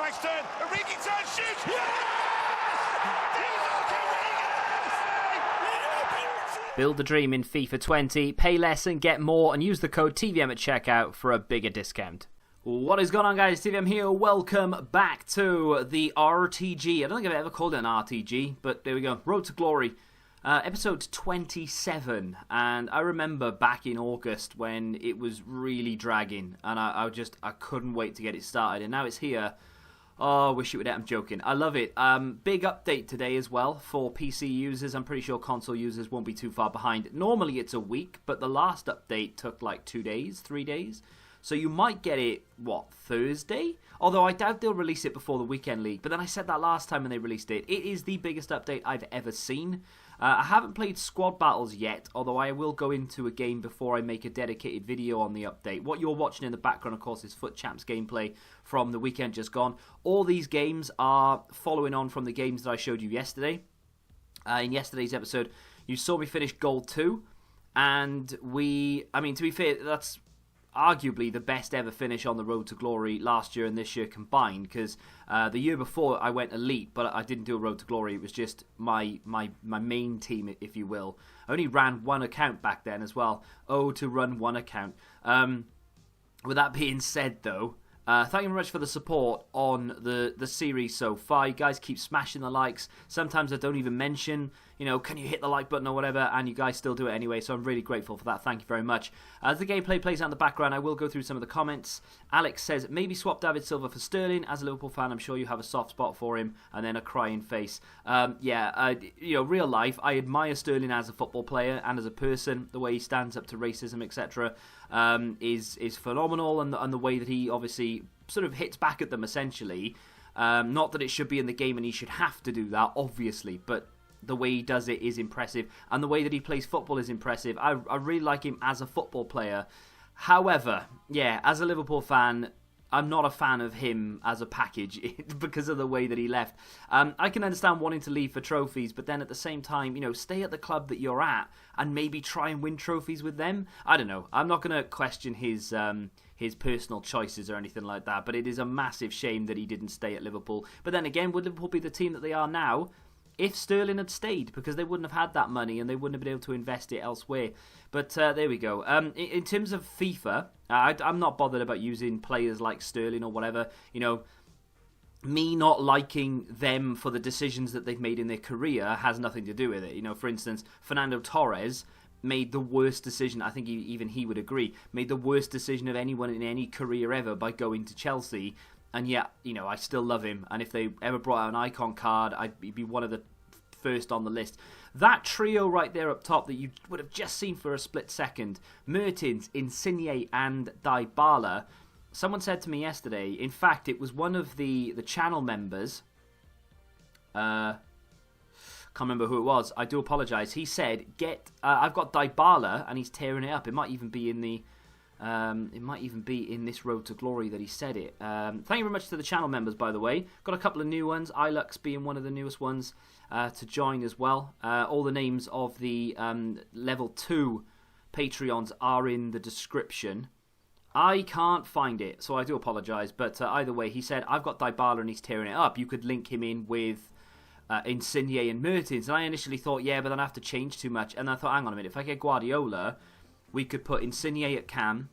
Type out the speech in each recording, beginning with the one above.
backs turn. Origi turn, shoots. Build the dream in FIFA 20, pay less and get more, and use the code TVM at checkout for a bigger discount. What is going on, guys? TVM here. Welcome back to the RTG. I don't think I've ever called it an RTG, but there we go. Road to Glory. Episode 27, and I remember back in August when it was really dragging, and I couldn't wait to get it started, and now it's here. Oh, I wish it would end. I'm joking. I love it. Big update today as well for PC users. I'm pretty sure console users won't be too far behind. Normally it's a week, but the last update took like 2 days, 3 days. So you might get it, Thursday? Although I doubt they'll release it before the Weekend League. But then I said that last time when they released it. It is the biggest update I've ever seen. I haven't played squad battles yet, although I will go into a game before I make a dedicated video on the update. What you're watching in the background, of course, is Foot Champs gameplay from the weekend just gone. All these games are following on from the games that I showed you yesterday. In yesterday's episode, you saw me finish Gold 2, and to be fair, that's arguably the best ever finish on the Road to Glory last year and this year combined, because the year before I went Elite, but I didn't do a Road to Glory. It was just my main team, if you will. I only ran one account back then as well. Oh, to run one account. With that being said, though, thank you very much for the support on the series so far. You guys keep smashing the likes. Sometimes I don't even mention, can you hit the like button or whatever, and you guys still do it anyway, so I'm really grateful for that. Thank you very much. As the gameplay plays out in the background, I will go through some of the comments. Alex says, maybe swap David Silva for Sterling. As a Liverpool fan, I'm sure you have a soft spot for him, and then a crying face. Real life, I admire Sterling as a football player and as a person. The way he stands up to racism, etc., is phenomenal, and the way that he obviously sort of hits back at them, essentially. Not that it should be in the game and he should have to do that, obviously, but the way he does it is impressive, and the way that he plays football is impressive. I really like him as a football player. However, as a Liverpool fan, I'm not a fan of him as a package because of the way that he left. I can understand wanting to leave for trophies, but then at the same time, stay at the club that you're at and maybe try and win trophies with them. I don't know. I'm not going to question his personal choices or anything like that, but it is a massive shame that he didn't stay at Liverpool. But then again, would Liverpool be the team that they are now if Sterling had stayed? Because they wouldn't have had that money and they wouldn't have been able to invest it elsewhere. But there we go. In terms of FIFA, I'm not bothered about using players like Sterling or whatever. Me not liking them for the decisions that they've made in their career has nothing to do with it. For instance, Fernando Torres made the worst decision, I think even he would agree, made the worst decision of anyone in any career ever by going to Chelsea. And yet, I still love him. And if they ever brought out an icon card, I'd be one of the first on the list. That trio right there up top that you would have just seen for a split second, Mertens, Insigne and Dybala. Someone said to me yesterday, in fact, it was one of the channel members, can't remember who it was, I do apologise. He said, I've got Dybala and he's tearing it up. It might even be in this Road to Glory that he said it. Thank you very much to the channel members, by the way. Got a couple of new ones, iluchszz being one of the newest ones to join as well. All the names of the level 2 Patreons are in the description. I can't find it, so I do apologise. But either way, he said, I've got Dybala and he's tearing it up. You could link him in with Insigne and Mertens. And I initially thought, but then I have to change too much. And I thought, hang on a minute, if I get Guardiola, we could put Insigne at cam,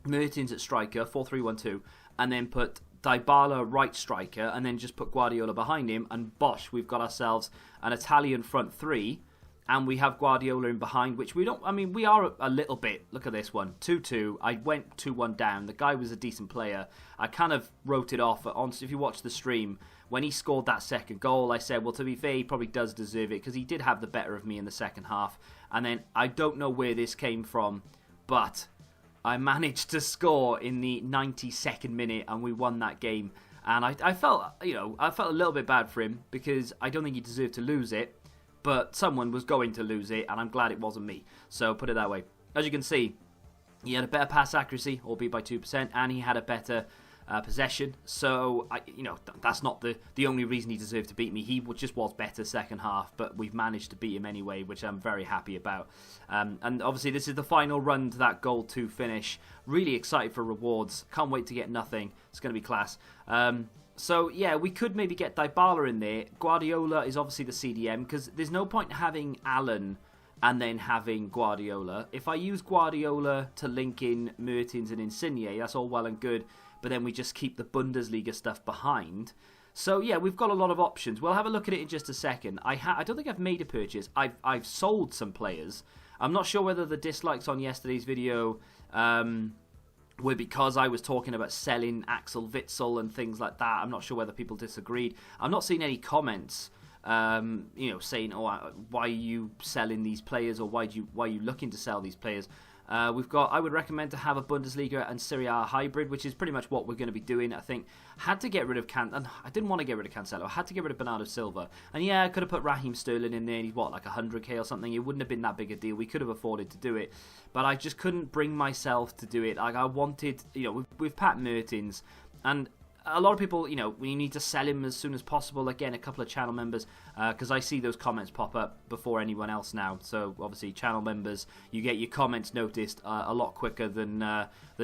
Mertens at striker, 4-3-1-2, and then put Dybala right striker, and then just put Guardiola behind him, and bosh, we've got ourselves an Italian front three, and we have Guardiola in behind, which we don't, we are a little bit, look at this one, 2-2, I went 2-1 down, the guy was a decent player, I kind of wrote it off, if you watch the stream, when he scored that second goal, I said, well, to be fair, he probably does deserve it, because he did have the better of me in the second half, and then I don't know where this came from, but I managed to score in the 92nd minute and we won that game. And I felt a little bit bad for him because I don't think he deserved to lose it, but someone was going to lose it and I'm glad it wasn't me. So put it that way. As you can see, he had a better pass accuracy, albeit by 2%, and he had a better possession. So, that's not the only reason he deserved to beat me. He just was better second half, but we've managed to beat him anyway, which I'm very happy about. And obviously, this is the final run to that Goal 2 finish. Really excited for rewards. Can't wait to get nothing. It's going to be class. So, yeah, we could maybe get Dybala in there. Guardiola is obviously the CDM, because there's no point having Allen and then having Guardiola. If I use Guardiola to link in Mertens and Insigne, that's all well and good, but then we just keep the Bundesliga stuff behind. So, yeah, we've got a lot of options. We'll have a look at it in just a second. I don't think I've made a purchase. I've sold some players. I'm not sure whether the dislikes on yesterday's video were because I was talking about selling Axel Witsel and things like that. I'm not sure whether people disagreed. I'm not seeing any comments, saying, "Oh, why are you selling these players?" or "Why are you looking to sell these players?" We've got. I would recommend to have a Bundesliga and Serie A hybrid, which is pretty much what we're going to be doing. I think had to get rid of I didn't want to get rid of Cancelo. I had to get rid of Bernardo Silva, and yeah, I could have put Raheem Sterling in there. And he's like 100k or something. It wouldn't have been that big a deal. We could have afforded to do it, but I just couldn't bring myself to do it. Like I wanted, with Pat Mertens, and a lot of people, we need to sell him as soon as possible. Again, a couple of channel members, because I see those comments pop up before anyone else now. So obviously, channel members, you get your comments noticed a lot quicker than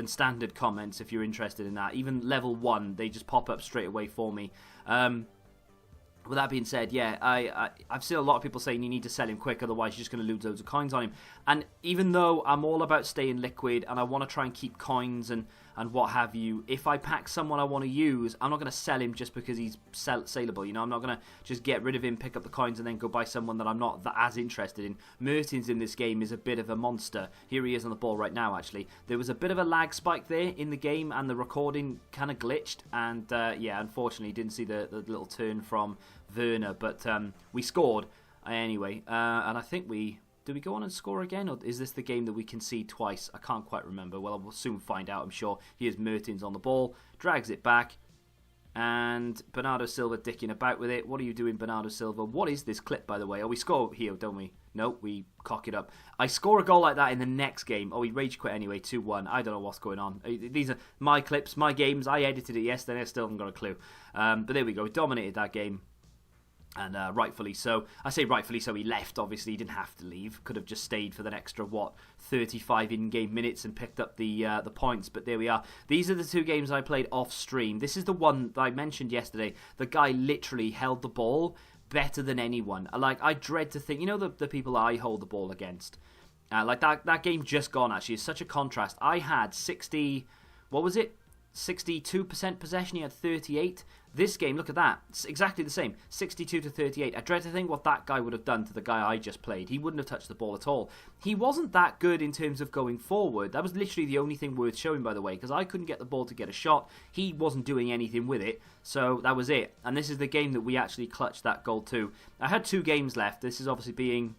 standard comments if you're interested in that. Even level 1, they just pop up straight away for me. With that being said, yeah, I've seen a lot of people saying you need to sell him quick, otherwise you're just going to lose loads of coins on him. And even though I'm all about staying liquid and I want to try and keep coins and what have you, if I pack someone I want to use, I'm not going to sell him just because he's saleable. I'm not going to just get rid of him, pick up the coins, and then go buy someone that I'm not as interested in. Mertens in this game is a bit of a monster. Here he is on the ball right now, actually. There was a bit of a lag spike there in the game, and the recording kind of glitched. And, yeah, unfortunately, didn't see the little turn from Werner, but we scored anyway. And I think do we go on and score again, or is this the game that we concede twice? I can't quite remember. Well, we'll soon find out, I'm sure. Here's Mertens on the ball, drags it back, and Bernardo Silva dicking about with it. What are you doing, Bernardo Silva? What is this clip, by the way? Oh, we score here, don't we? No, we cock it up. I score a goal like that in the next game. Oh, we rage quit anyway, 2-1. I don't know what's going on. These are my clips, my games. I edited it yesterday. I still haven't got a clue. But there we go. We dominated that game. And rightfully so. I say rightfully so, he left, obviously. He didn't have to leave. Could have just stayed for the extra, 35 in-game minutes and picked up the points. But there we are. These are the two games I played off-stream. This is the one that I mentioned yesterday. The guy literally held the ball better than anyone. Like, I dread to think, the people I hold the ball against. Like, that game just gone, actually, is such a contrast. I had 62% possession, he had 38. This game, look at that. It's exactly the same. 62 to 38. I dread to think what that guy would have done to the guy I just played. He wouldn't have touched the ball at all. He wasn't that good in terms of going forward. That was literally the only thing worth showing, by the way, because I couldn't get the ball to get a shot. He wasn't doing anything with it, so that was it. And this is the game that we actually clutched that goal too. I had 2 games left. This is obviously being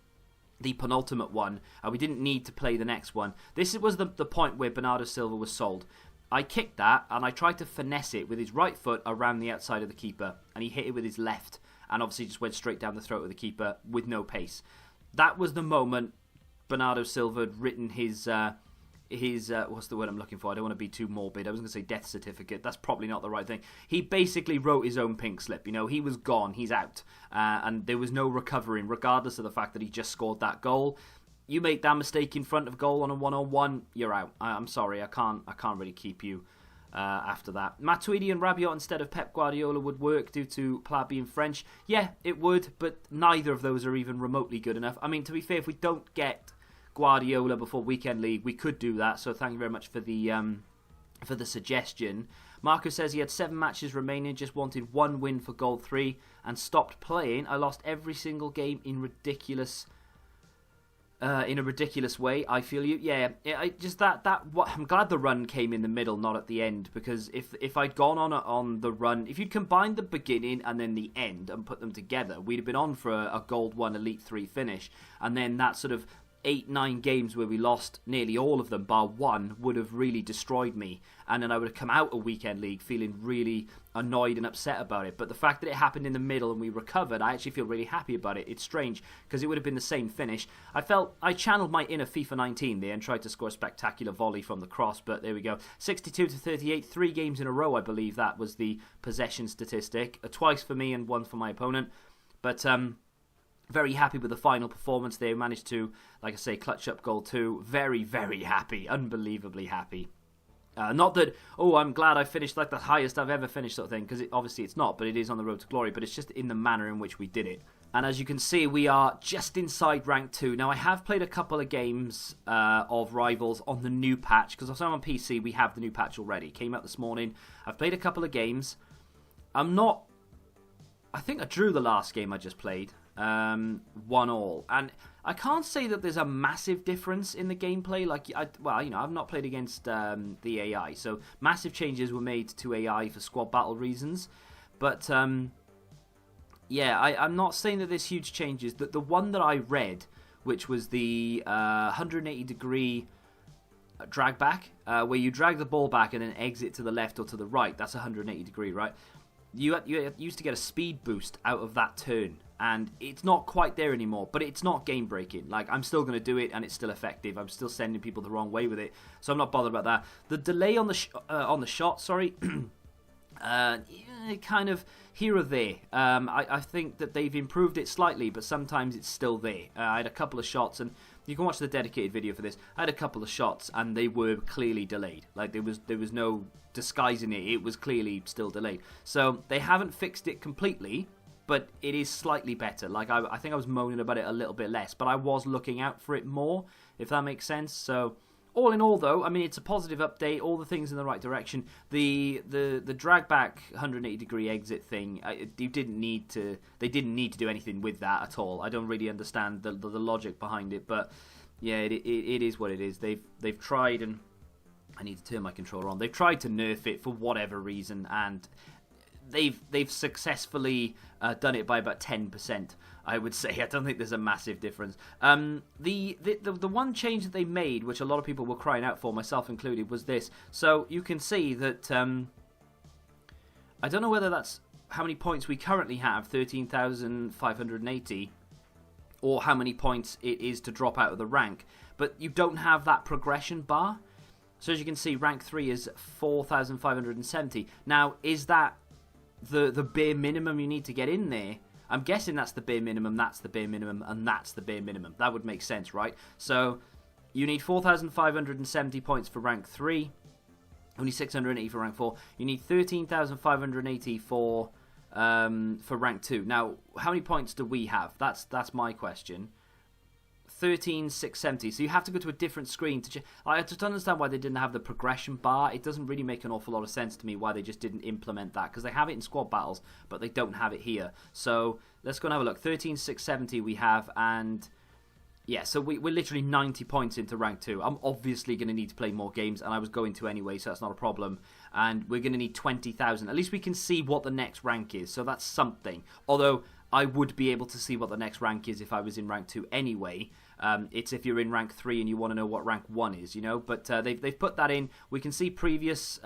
the penultimate one. We didn't need to play the next one. This was the point where Bernardo Silva was sold. I kicked that, and I tried to finesse it with his right foot around the outside of the keeper, and he hit it with his left, and obviously just went straight down the throat of the keeper with no pace. That was the moment Bernardo Silva had written his what's the word I'm looking for? I don't want to be too morbid. I was going to say death certificate. That's probably not the right thing. He basically wrote his own pink slip. He was gone. He's out, and there was no recovering, regardless of the fact that he just scored that goal. You make that mistake in front of goal on a 1-on-1, you're out. I'm sorry, I can't really keep you after that. Matuidi and Rabiot instead of Pep Guardiola would work due to Pla being French. Yeah, it would, but neither of those are even remotely good enough. I mean, to be fair, if we don't get Guardiola before Weekend League, we could do that, so thank you very much for the suggestion. Marco says he had 7 matches remaining, just wanted 1 win for Gold 3, and stopped playing. I lost every single game in a ridiculous way. I feel you. Yeah, I'm glad the run came in the middle, not at the end, because if I'd gone on the run, if you'd combined the beginning and then the end and put them together, we'd have been on for a Gold 1 Elite 3 finish, and then that sort of 8-9 games where we lost nearly all of them bar 1 would have really destroyed me, and then I would have come out of Weekend League feeling really annoyed and upset about it. But the fact that it happened in the middle and we recovered, I actually feel really happy about it. It's strange because it would have been the same finish. I channeled my inner FIFA 19 there and tried to score a spectacular volley from the cross, but there we go. 62 to 38, 3 games in a row, I believe that was the possession statistic. Twice for me and 1 for my opponent. But very happy with the final performance there. Managed to, like I say, clutch up goal 2. Very, very happy. Unbelievably happy. Not that, oh, I'm glad I finished like the highest I've ever finished sort of thing, because obviously it's not, but it is on the road to glory, but it's just in the manner in which we did it. And as you can see, we are just inside rank 2. Now, I have played a couple of games of Rivals on the new patch, because I'm on PC, we have the new patch already. Came out this morning. I've played a couple of games. I think I drew the last game I just played. 1-1. And I can't say that there's a massive difference in the gameplay. I've not played against the AI, so massive changes were made to AI for squad battle reasons. But yeah, I'm not saying that there's huge changes. The one that I read, which was the 180-degree drag back, where you drag the ball back and then exit to the left or to the right. That's 180-degree, right? You used to get a speed boost out of that turn, and it's not quite there anymore, but it's not game breaking. Like, I'm still going to do it, and it's still effective. I'm still sending people the wrong way with it, so I'm not bothered about that. The delay on the shot, sorry, kind of here or there. I think that they've improved it slightly, but sometimes it's still there. I had a couple of shots, and you can watch the dedicated video for this. I had a couple of shots, and they were clearly delayed. Like, there was no disguising it. It was clearly still delayed. So they haven't fixed it completely, but it is slightly better. Like, I think I was moaning about it a little bit less, but I was looking out for it more, if that makes sense. So all in all, though, I mean, it's a positive update. All the things in the right direction. The drag back 180-degree exit thing, they didn't need to do anything with that at all. I don't really understand the logic behind it, but yeah, it is what it is. They've tried, and I need to turn my controller on. They've tried to nerf it for whatever reason, and they've successfully done it by about 10%. I would say. I don't think there's a massive difference. The one change that they made, which a lot of people were crying out for, myself included, was this. So you can see that I don't know whether that's how many points we currently have, 13,580, or how many points it is to drop out of the rank. But you don't have that progression bar. So as you can see, rank 3 is 4,570. Now, is that the bare minimum you need to get in there? I'm guessing that's the bare minimum, that's the bare minimum, and that's the bare minimum. That would make sense, right? So you need 4,570 points for rank 3, only 680 for rank 4. You need 13,580 for rank 2. Now, how many points do we have? That's my question. 13,670. So you have to go to a different screen to I just don't understand why they didn't have the progression bar. It doesn't really make an awful lot of sense to me why they just didn't implement that, because they have it in squad battles, but they don't have it here. So let's go and have a look. 13,670 we have, and yeah, so we're literally 90 points into rank 2. I'm obviously going to need to play more games, and I was going to anyway, so that's not a problem. And we're going to need 20,000. At least we can see what the next rank is, so that's something. Although I would be able to see what the next rank is if I was in rank 2 anyway. It's if you're in rank 3 and you want to know what rank 1 is, you know. But they've put that in. We can see previous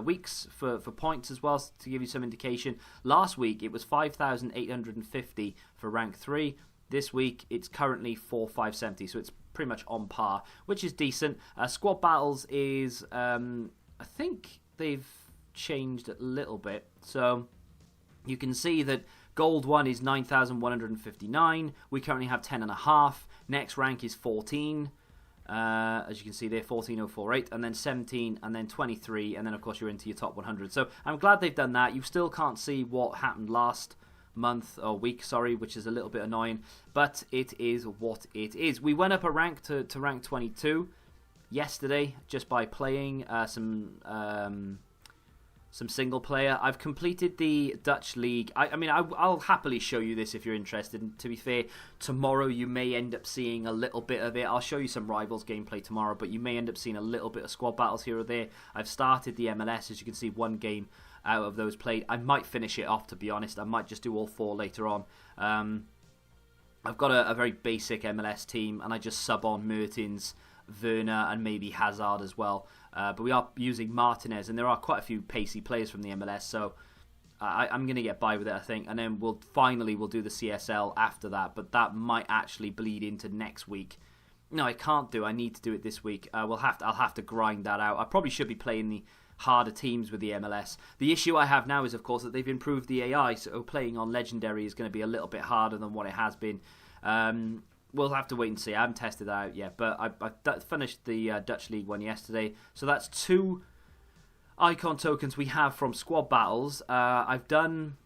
weeks for points as well, to give you some indication. Last week it was 5,850 for rank 3. This week it's currently 4,570, so it's pretty much on par, which is decent. Squad battles is, I think they've changed a little bit. So you can see that Gold 1 is 9,159. We currently have 10.5. Next rank is 14. As you can see there, 14,048. And then 17. And then 23. And then, of course, you're into your top 100. So I'm glad they've done that. You still can't see what happened last month, or week, sorry, which is a little bit annoying. But it is what it is. We went up a rank to rank 22 yesterday just by playing some single player. I've completed the Dutch League. I mean, I'll happily show you this if you're interested. And to be fair, tomorrow you may end up seeing a little bit of it. I'll show you some Rivals gameplay tomorrow, but you may end up seeing a little bit of squad battles here or there. I've started the MLS, as you can see, one game out of those played. I might finish it off, to be honest. I might just do all 4 later on. I've got a very basic MLS team, and I just sub on Mertens, Werner, and maybe Hazard as well. But we are using Martinez, and there are quite a few pacey players from the MLS, so I'm going to get by with it, I think. And then we'll do the CSL after that, but that might actually bleed into next week. No, I can't do. I need to do it this week. I'll have to grind that out. I probably should be playing the harder teams with the MLS. The issue I have now is, of course, that they've improved the AI, so playing on Legendary is going to be a little bit harder than what it has been. we'll have to wait and see. I haven't tested that out yet, but I finished the Dutch League one yesterday. So that's 2 icon tokens we have from squad battles. I've done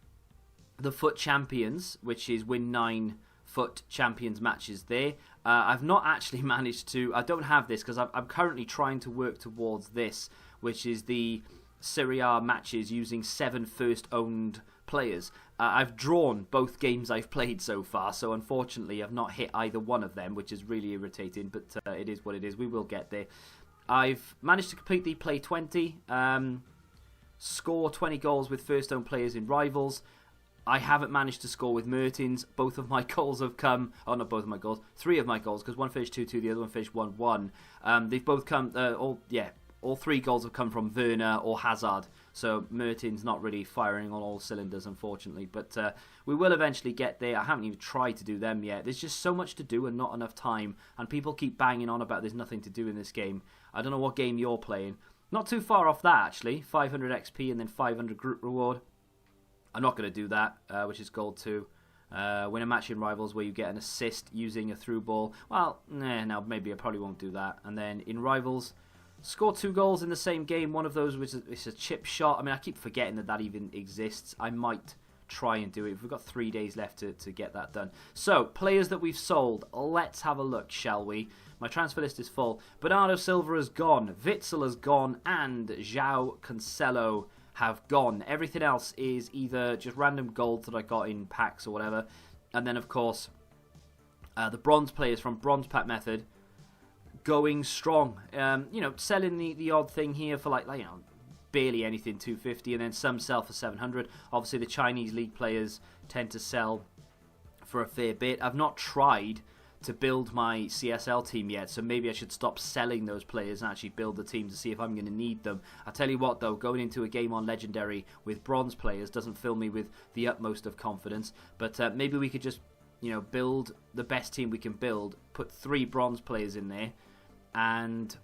the FUT Champions, which is win 9 FUT Champions matches there. I've not actually managed to... I don't have this because I'm currently trying to work towards this, which is the Serie A matches using 7 first-owned players. I've drawn both games I've played so far, so unfortunately I've not hit either one of them, which is really irritating, but it is what it is. We will get there. I've managed to completely play 20, score 20 goals with first-owned players in Rivals. I haven't managed to score with Mertens. Both of my goals have come... Oh, not both of my goals. 3 of my goals, because one finished 2-2, the other one finished 1-1. They've both come... all 3 goals have come from Werner or Hazard. So Mertens not really firing on all cylinders, unfortunately. But we will eventually get there. I haven't even tried to do them yet. There's just so much to do and not enough time. And people keep banging on about there's nothing to do in this game. I don't know what game you're playing. Not too far off that, actually. 500 XP and then 500 group reward. I'm not going to do that, which is gold 2. Win a match in Rivals where you get an assist using a through ball. Well, no, maybe I probably won't do that. And then in Rivals, score 2 goals in the same game. One of those was a chip shot. I mean, I keep forgetting that even exists. I might try and do it. We've got 3 days left to get that done. So, players that we've sold. Let's have a look, shall we? My transfer list is full. Bernardo Silva has gone. Witsel has gone. And João Cancelo have gone. Everything else is either just random gold that I got in packs or whatever. And then, of course, the bronze players from Bronze Pack Method going strong. Selling the odd thing here for barely anything, 250, and then some sell for 700. Obviously, the Chinese league players tend to sell for a fair bit. I've not tried to build my CSL team yet, so maybe I should stop selling those players and actually build the team to see if I'm going to need them. I'll tell you what, though, going into a game on Legendary with bronze players doesn't fill me with the utmost of confidence, but maybe we could just, build the best team we can build, put 3 bronze players in there, and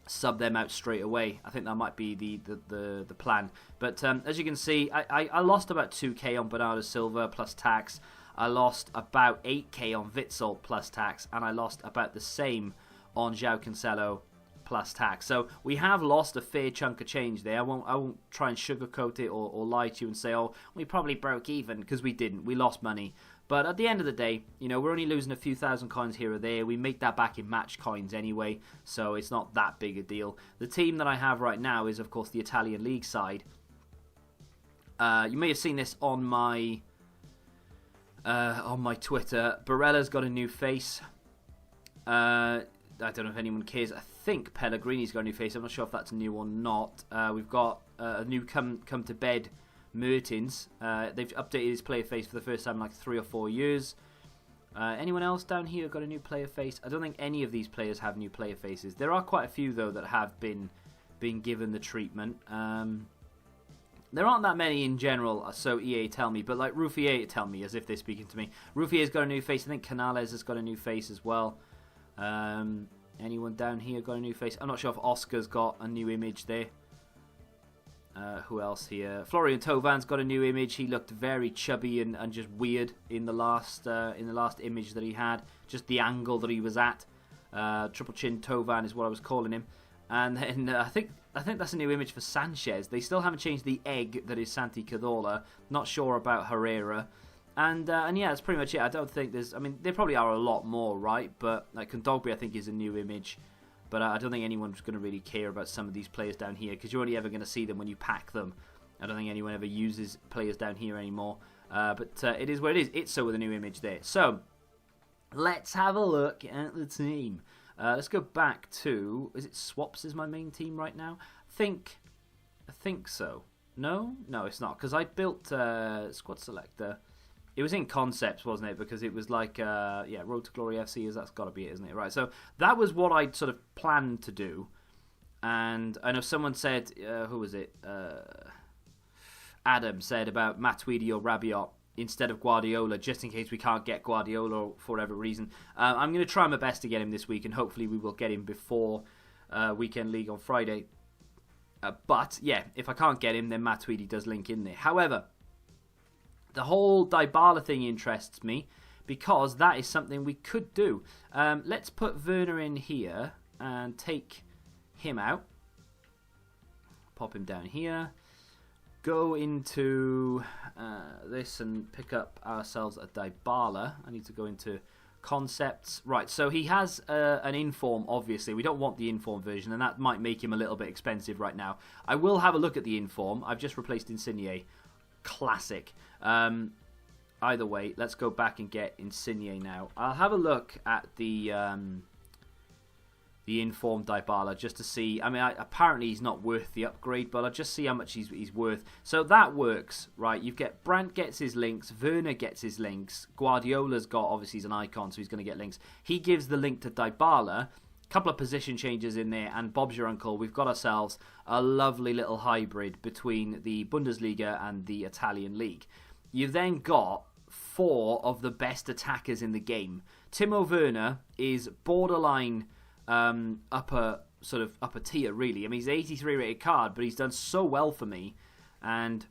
sub them out straight away. I think that might be the plan. But as you can see, I lost about 2k on Bernardo Silva plus tax. I lost about 8k on Witsel plus tax, and I lost about the same on João Cancelo plus tax. So we have lost a fair chunk of change there. I won't try and sugarcoat it or lie to you and say, oh, we probably broke even, because we didn't. We lost money. But at the end of the day, we're only losing a few thousand coins here or there. We make that back in match coins anyway, so it's not that big a deal. The team that I have right now is, of course, the Italian League side. You may have seen this on my Twitter. Barella's got a new face. I don't know if anyone cares. I think Pellegrini's got a new face. I'm not sure if that's new or not. We've got a new come to bed Mertens. They've updated his player face for the first time in like 3 or 4 years. Anyone else down here got a new player face? I don't think any of these players have new player faces. There are quite a few though that have been given the treatment. There aren't that many in general, so EA tell me, but like Ruffier tell me as if they're speaking to me. Ruffier's got a new face. I think Canales has got a new face as well. Anyone down here got a new face? I'm not sure if Oscar's got a new image there. Who else here? Florian Thauvin got a new image. He looked very chubby and just weird in the last image that he had. Just the angle that he was at. Triple Chin Thauvin is what I was calling him. And then I think that's a new image for Sanchez. They still haven't changed the egg that is Santi Cazorla. Not sure about Herrera. And yeah, that's pretty much it. I don't think there's... I mean, there probably are a lot more, right? But like Kondogbe, I think, is a new image. But I don't think anyone's going to really care about some of these players down here, because you're only ever going to see them when you pack them. I don't think anyone ever uses players down here anymore. But it is what it is. It's so with a new image there. So, let's have a look at the team. Let's go back to... Is it Swaps is my main team right now? I think so. No? No, it's not. Because I built Squad Selector. It was in concepts, wasn't it? Because it was like, Road to Glory FC, that's got to be it, isn't it? Right, so that was what I sort of planned to do. And I know someone said, who was it? Adam said about Matuidi or Rabiot instead of Guardiola, just in case we can't get Guardiola for whatever reason. I'm going to try my best to get him this week, and hopefully we will get him before Weekend League on Friday. But, yeah, if I can't get him, then Matuidi does link in there. However... The whole Dybala thing interests me because that is something we could do. Let's put Werner in here and take him out. Pop him down here. Go into this and pick up ourselves a Dybala. I need to go into concepts. Right, so he has an inform, obviously. We don't want the inform version, and that might make him a little bit expensive right now. I will have a look at the inform. I've just replaced Insigne. Classic. Either way, let's go back and get Insigne now. I'll have a look at the informed Dybala just to see. I mean, apparently he's not worth the upgrade, but I'll just see how much he's worth. So that works, right? You get Brandt gets his links, Werner gets his links, Guardiola's got, obviously he's an icon, so he's going to get links. He gives the link to Dybala, a couple of position changes in there, and Bob's your uncle. We've got ourselves a lovely little hybrid between the Bundesliga and the Italian League. You've then got 4 of the best attackers in the game. Timo Werner is borderline upper tier, really. I mean, he's an 83 rated card, but he's done so well for me, and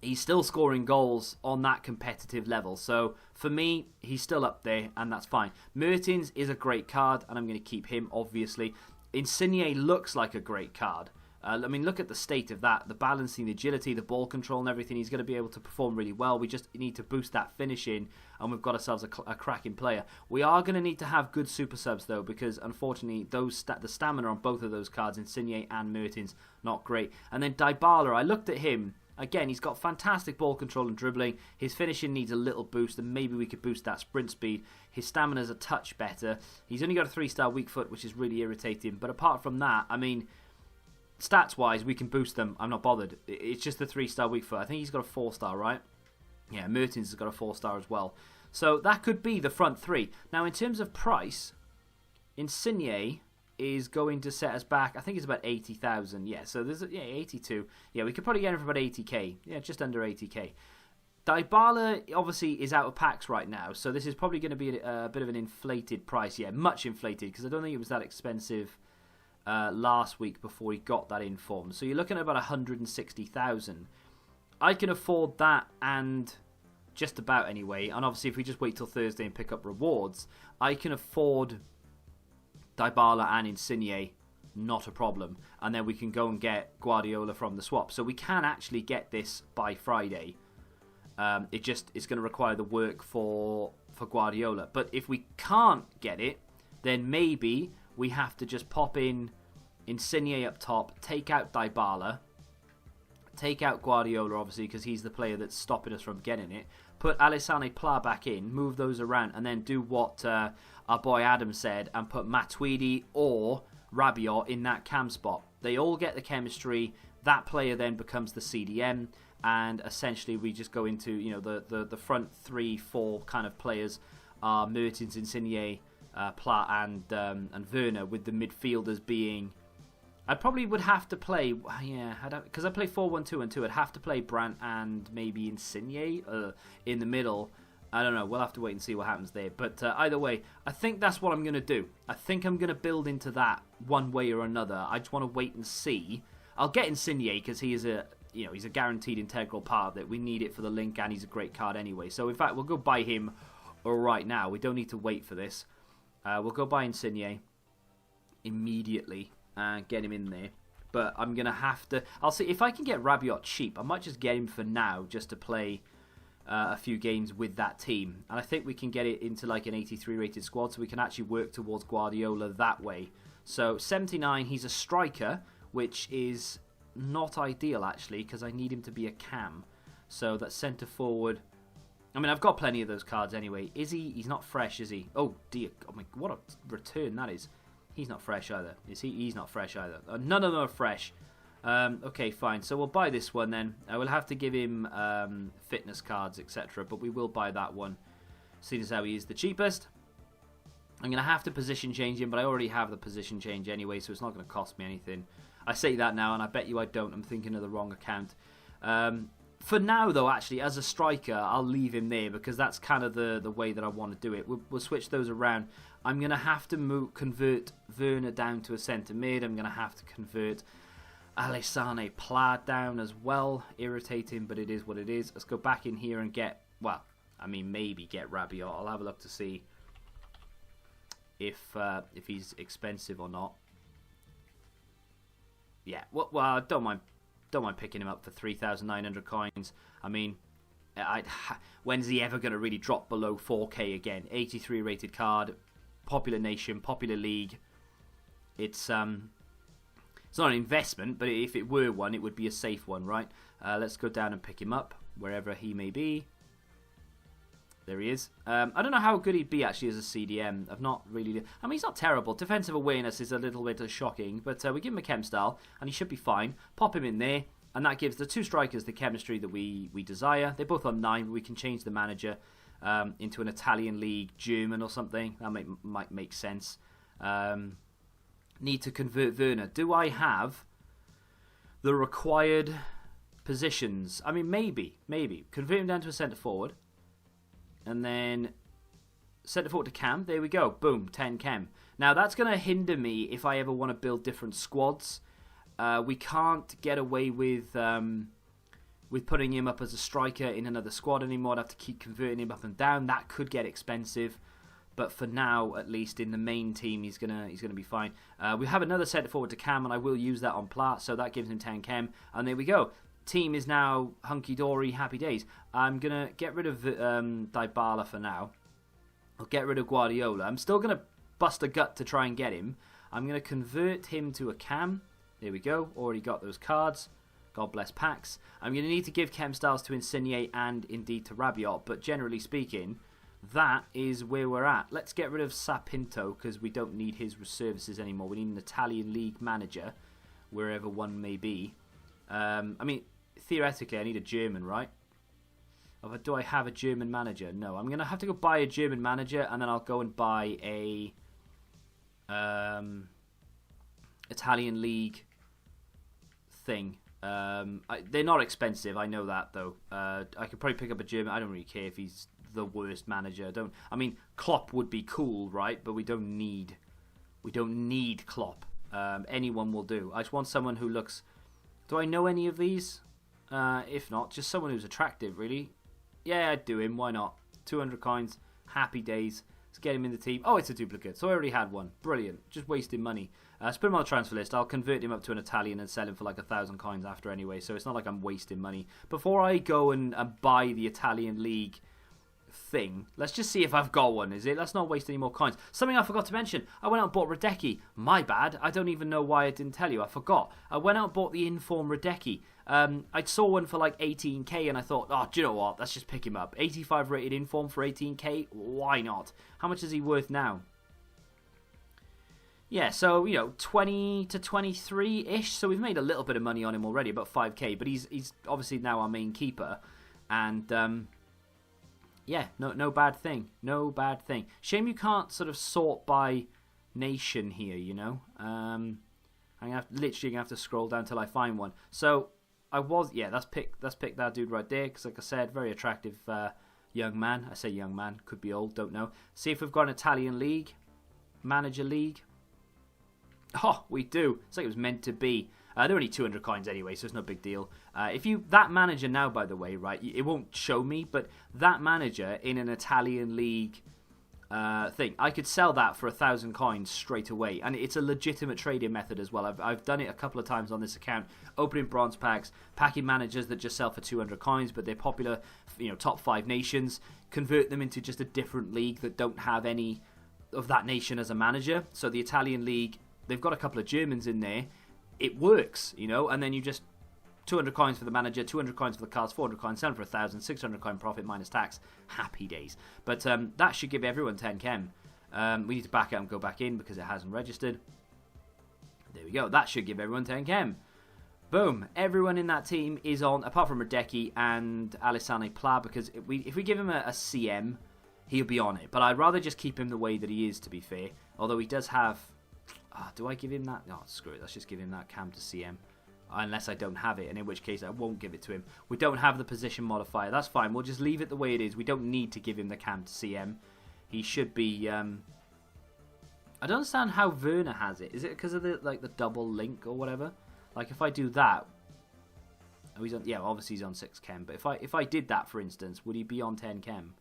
he's still scoring goals on that competitive level. So for me, he's still up there, and that's fine. Mertens is a great card, and I'm going to keep him, obviously. Insigne looks like a great card. I mean, look at the state of that. The balancing, the agility, the ball control and everything. He's going to be able to perform really well. We just need to boost that finishing, and we've got ourselves a cracking player. We are going to need to have good super subs, though, because, unfortunately, the stamina on both of those cards, Insigne and Mertens, not great. And then Dybala, I looked at him. Again, he's got fantastic ball control and dribbling. His finishing needs a little boost, and maybe we could boost that sprint speed. His stamina's a touch better. He's only got a 3-star weak foot, which is really irritating. But apart from that, I mean, stats-wise, we can boost them. I'm not bothered. It's just the 3-star weak foot. I think he's got a 4-star, right? Yeah, Mertens has got a 4-star as well. So that could be the front 3. Now, in terms of price, Insigne is going to set us back. I think it's about 80,000. Yeah, so there's 82. Yeah, we could probably get him for about 80k. Yeah, just under 80k. Dybala obviously is out of packs right now, so this is probably going to be a bit of an inflated price. Yeah, much inflated, because I don't think it was that expensive last week before he got that informed. So you're looking at about 160,000. I can afford that, and just about anyway. And obviously, if we just wait till Thursday and pick up rewards, I can afford Dybala and Insigne, not a problem. And then we can go and get Guardiola from the swap. So we can actually get this by Friday. It's going to require the work for Guardiola. But if we can't get it, then maybe we have to just pop in Insigne up top, take out Dybala, take out Guardiola, obviously, because he's the player that's stopping us from getting it. Put Alassane Pla back in, move those around, and then do what our boy Adam said, and put Matuidi or Rabiot in that cam spot. They all get the chemistry. That player then becomes the CDM, and essentially we just go into, you know, the front 3-4 kind of players are Mertens, Insigne, Pla and Werner, with the midfielders being... I probably would have to play, because I play 4-1-2-2. I'd have to play Brandt and maybe Insigne in the middle. I don't know. We'll have to wait and see what happens there. But either way, I think that's what I'm going to do. I think I'm going to build into that one way or another. I just want to wait and see. I'll get Insigne because he is he's a guaranteed integral part of it. We need it for the link, and he's a great card anyway. So in fact, we'll go buy him right now. We don't need to wait for this. We'll go buy Insigne immediately and get him in there. But I'm going to have to... I'll see if I can get Rabiot cheap. I might just get him for now just to play a few games with that team. And I think we can get it into like an 83 rated squad, so we can actually work towards Guardiola that way. So 79, he's a striker, which is not ideal actually, because I need him to be a cam. So that centre forward... I mean, I've got plenty of those cards anyway. Is he? He's not fresh, is he? Oh dear, oh my, what a return that is. He's not fresh either. Is he? He's not fresh either. None of them are fresh. Okay, fine. So we'll buy this one then. I will have to give him fitness cards, etc. But we will buy that one, seeing as how he is the cheapest. I'm going to have to position change him, but I already have the position change anyway, so it's not going to cost me anything. I say that now, and I bet you I don't. I'm thinking of the wrong account. For now, though, actually, as a striker, I'll leave him there because that's kind of the way that I want to do it. We'll switch those around. I'm going to have to convert Werner down to a centre mid. I'm going to have to convert Alassane Pla down as well. Irritating, but it is what it is. Let's go back in here and get... Well, I mean, maybe get Rabiot. I'll have a look to see if he's expensive or not. Yeah, well, I don't mind picking him up for 3,900 coins. I mean, when's he ever going to really drop below 4k again? 83 rated card, popular nation, popular league. It's not an investment, but if it were one, it would be a safe one, right? Let's go down and pick him up wherever he may be. There he is. I don't know how good he'd be actually as a CDM. I've not really... I mean, he's not terrible. Defensive awareness is a little bit shocking, but we give him a chem style, and he should be fine. Pop him in there, and that gives the two strikers the chemistry that we desire. They're both on 9, but we can change the manager into an Italian league, German or something. That might make sense. Need to convert Werner. Do I have the required positions? I mean, maybe. Convert him down to a centre forward. And then centre forward to cam. There we go. Boom. 10 chem. Now, that's going to hinder me if I ever want to build different squads. We can't get away with putting him up as a striker in another squad anymore. I'd have to keep converting him up and down. That could get expensive. But for now, at least in the main team, he's gonna be fine. We have another centre forward to cam, and I will use that on Plat. So that gives him 10 chem. And there we go. Team is now hunky-dory, happy days. I'm going to get rid of Dybala for now. I'll get rid of Guardiola. I'm still going to bust a gut to try and get him. I'm going to convert him to a cam. There we go. Already got those cards. God bless Pax. I'm going to need to give chem styles to Insigne and indeed to Rabiot. But generally speaking, that is where we're at. Let's get rid of Sapinto because we don't need his services anymore. We need an Italian league manager, wherever one may be. I mean... Theoretically, I need a German, right? Do I have a German manager? No, I'm going to have to go buy a German manager, and then I'll go and buy a Italian league thing. They're not expensive, I know that, though. I could probably pick up a German. I don't really care if he's the worst manager. I mean, Klopp would be cool, right? But we don't need Klopp. Anyone will do. I just want someone who looks... Do I know any of these? If not, just someone who's attractive, really. Yeah, I'd do him. Why not? 200 coins. Happy days. Let's get him in the team. Oh, it's a duplicate. So I already had one. Brilliant. Just wasting money. Let's put him on the transfer list. I'll convert him up to an Italian and sell him for like 1,000 coins after anyway. So it's not like I'm wasting money. Before I go and buy the Italian league thing, let's just see if I've got one, is it? Let's not waste any more coins. Something I forgot to mention, I went out and bought Radecki. My bad. I don't even know why I didn't tell you. I forgot. I went out and bought the Inform Radecki. I saw one for like 18k and I thought, oh, do you know what? Let's just pick him up. 85 rated Inform for 18k. Why not? How much is he worth now? Yeah, so, 20 to 23-ish. So we've made a little bit of money on him already, about 5k. But he's obviously now our main keeper. And, yeah, no bad thing. No bad thing. Shame you can't sort of sort by nation here, I'm literally gonna have to scroll down till I find one. So let's pick that dude right there, because like I said, very attractive young man. I say young man, could be old, don't know. See if we've got an Italian league, manager league. Oh, we do. It's like it was meant to be. They're only 200 coins anyway, so it's no big deal. That manager now, by the way, right, it won't show me, but that manager in an Italian league thing, I could sell that for 1,000 coins straight away, and it's a legitimate trading method as well. I've done it a couple of times on this account, opening bronze packs, packing managers that just sell for 200 coins, but they're popular, top 5 nations, convert them into just a different league that don't have any of that nation as a manager. So the Italian league, they've got a couple of Germans in there. It works, and then you just 200 coins for the manager, 200 coins for the cards, 400 coins, selling for 1,000, 600 coin profit minus tax. Happy days. But that should give everyone 10 chem. We need to back out and go back in because it hasn't registered. There we go. That should give everyone 10 chem. Boom. Everyone in that team is on, apart from Radecki and Alessane Pla, because if we give him a CM, he'll be on it. But I'd rather just keep him the way that he is, to be fair. Although he does have... do I give him that? No, screw it. Let's just give him that cam to CM. Unless I don't have it, and in which case I won't give it to him. We don't have the position modifier. That's fine. We'll just leave it the way it is. We don't need to give him the cam to CM. He should be... I don't understand how Werner has it. Is it because of the double link or whatever? Like if I do that... Oh, he's on, yeah, obviously he's on 6 chem. But if I did that, for instance, would he be on 10 chem?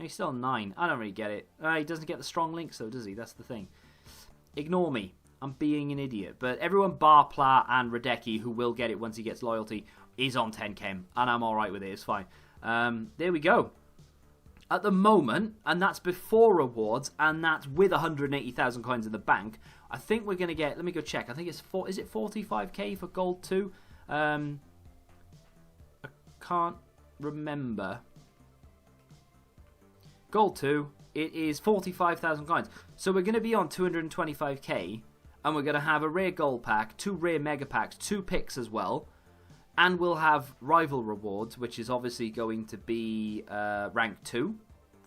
He's still 9. I don't really get it. He doesn't get the strong links though, does he? That's the thing. Ignore me. I'm being an idiot. But everyone bar Pla and Radecki, who will get it once he gets loyalty, is on 10 chem. And I'm alright with it. It's fine. There we go. At the moment, and that's before rewards, and that's with 180,000 coins in the bank, I think we're going to get... Let me go check. I think it's... Is it 45k for gold 2? I can't remember. Gold 2, it is 45,000 coins. So we're going to be on 225k, and we're going to have a rare gold pack, 2 rare mega packs, 2 picks as well, and we'll have rival rewards, which is obviously going to be rank 2,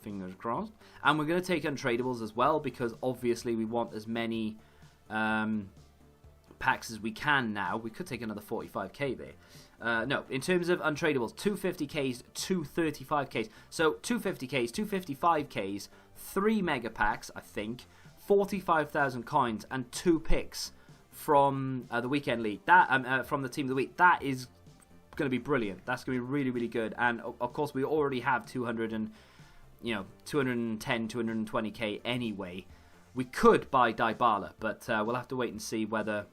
fingers crossed, and we're going to take untradables as well, because obviously we want as many packs as we can now. We could take another 45k there. No, in terms of untradables, 250ks, 235ks. So 250ks, 255ks, 3 mega packs, I think, 45,000 coins, and 2 picks from the weekend league. That from the team of the week. That is going to be brilliant. That's going to be really, really good. And of course, we already have 210, 220k anyway. We could buy Dybala, but we'll have to wait and see whether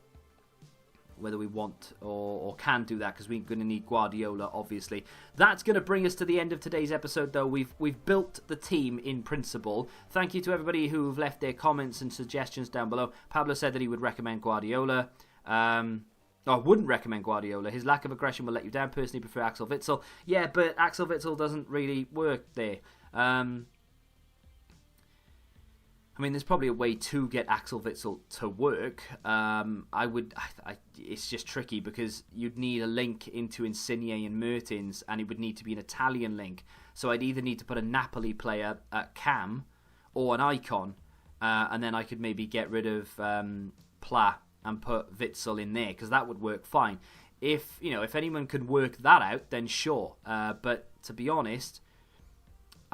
we want or can do that, because we're going to need Guardiola, obviously. That's going to bring us to the end of today's episode, though. We've built the team in principle. Thank you to everybody who've left their comments and suggestions down below. Pablo said that he would recommend Guardiola. I wouldn't recommend Guardiola. His lack of aggression will let you down. Personally, prefer Axel Witsel. Yeah, but Axel Witsel doesn't really work there. I mean, there's probably a way to get Axel Witsel to work. It's just tricky, because you'd need a link into Insigne and Mertens, and it would need to be an Italian link. So I'd either need to put a Napoli player at cam or an icon, and then I could maybe get rid of Pla and put Witsel in there, because that would work fine. If anyone could work that out, then sure. But to be honest,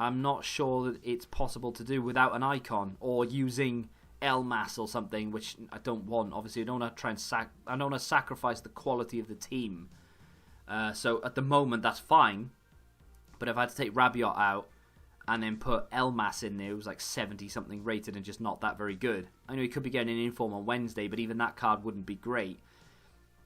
I'm not sure that it's possible to do without an icon, or using Elmas or something, which I don't want. Obviously, I don't want to try and I don't want to sacrifice the quality of the team. So at the moment, that's fine. But if I had to take Rabiot out and then put Elmas in there, who's like 70-something rated and just not that very good. I know he could be getting an inform on Wednesday, but even that card wouldn't be great.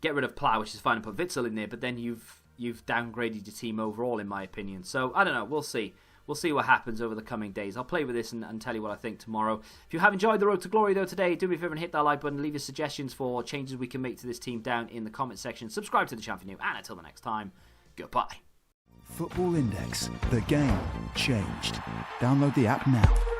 Get rid of Pla, which is fine, and put Witsel in there, but then you've downgraded your team overall, in my opinion. So I don't know. We'll see. We'll see what happens over the coming days. I'll play with this and tell you what I think tomorrow. If you have enjoyed the Road to Glory, though, today, do me a favour and hit that like button. Leave your suggestions for changes we can make to this team down in the comment section. Subscribe to the channel if you're new. And until the next time, goodbye. Football Index. The game changed. Download the app now.